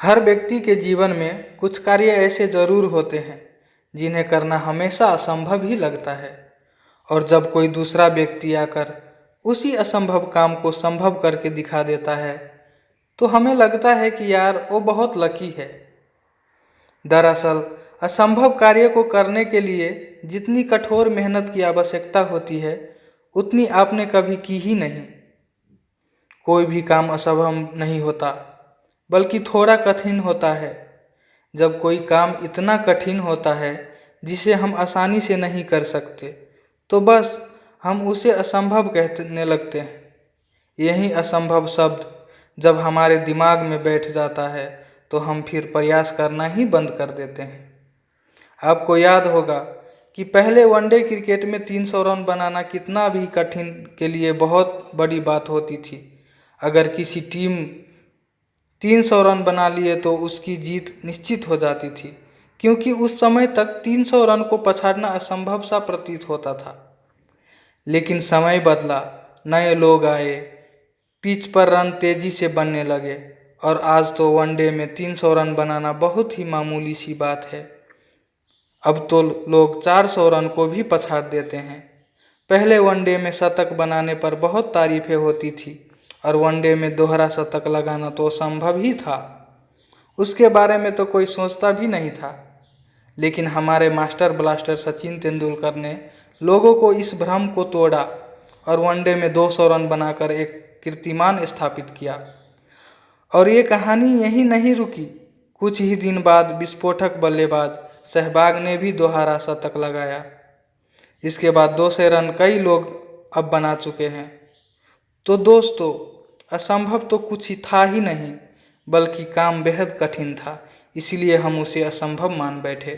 हर व्यक्ति के जीवन में कुछ कार्य ऐसे जरूर होते हैं जिन्हें करना हमेशा असंभव ही लगता है। और जब कोई दूसरा व्यक्ति आकर उसी असंभव काम को संभव करके दिखा देता है तो हमें लगता है कि यार वो बहुत लकी है। दरअसल असंभव कार्य को करने के लिए जितनी कठोर मेहनत की आवश्यकता होती है उतनी आपने कभी की ही नहीं। कोई भी काम असंभव नहीं होता बल्कि थोड़ा कठिन होता है। जब कोई काम इतना कठिन होता है जिसे हम आसानी से नहीं कर सकते तो बस हम उसे असंभव कहने लगते हैं। यही असंभव शब्द जब हमारे दिमाग में बैठ जाता है तो हम फिर प्रयास करना ही बंद कर देते हैं। आपको याद होगा कि पहले वनडे क्रिकेट में 300 रन बनाना कितना भी कठिन के लिए बहुत बड़ी बात होती थी। अगर किसी टीम 300 रन बना लिए तो उसकी जीत निश्चित हो जाती थी, क्योंकि उस समय तक 300 रन को पछाड़ना असंभव सा प्रतीत होता था। लेकिन समय बदला, नए लोग आए, पिच पर रन तेजी से बनने लगे और आज तो वनडे में 300 रन बनाना बहुत ही मामूली सी बात है। अब तो लोग 400 रन को भी पछाड़ देते हैं। पहले वनडे में शतक बनाने पर बहुत तारीफें होती थी और वनडे में दोहरा शतक लगाना तो संभव ही था, उसके बारे में तो कोई सोचता भी नहीं था। लेकिन हमारे मास्टर ब्लास्टर सचिन तेंदुलकर ने लोगों को इस भ्रम को तोड़ा और वनडे में 200 रन बनाकर एक कीर्तिमान स्थापित किया। और ये कहानी यहीं नहीं रुकी। कुछ ही दिन बाद विस्फोटक बल्लेबाज सहवाग ने भी दोहरा शतक लगाया। इसके बाद 200 रन कई लोग अब बना चुके हैं। तो दोस्तों, असंभव तो कुछ ही था ही नहीं, बल्कि काम बेहद कठिन था, इसलिए हम उसे असंभव मान बैठे।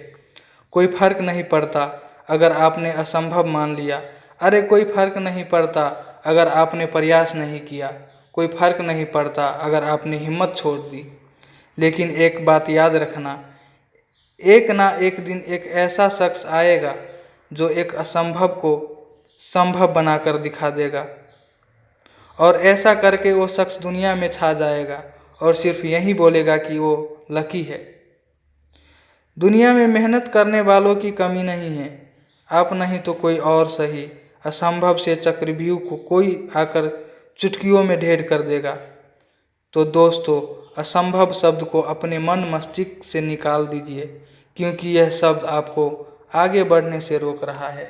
कोई फर्क नहीं पड़ता अगर आपने असंभव मान लिया। अरे कोई फर्क नहीं पड़ता अगर आपने प्रयास नहीं किया। कोई फर्क नहीं पड़ता अगर आपने हिम्मत छोड़ दी। लेकिन एक बात याद रखना, एक ना एक दिन एक ऐसा शख्स आएगा जो एक असंभव को संभव बनाकर दिखा देगा, और ऐसा करके वो शख्स दुनिया में छा जाएगा और सिर्फ यही बोलेगा कि वो लकी है। दुनिया में मेहनत करने वालों की कमी नहीं है। आप नहीं तो कोई और सही, असंभव से चक्रव्यूह को कोई आकर चुटकियों में ढेर कर देगा। तो दोस्तों, असंभव शब्द को अपने मन मस्तिष्क से निकाल दीजिए, क्योंकि यह शब्द आपको आगे बढ़ने से रोक रहा है।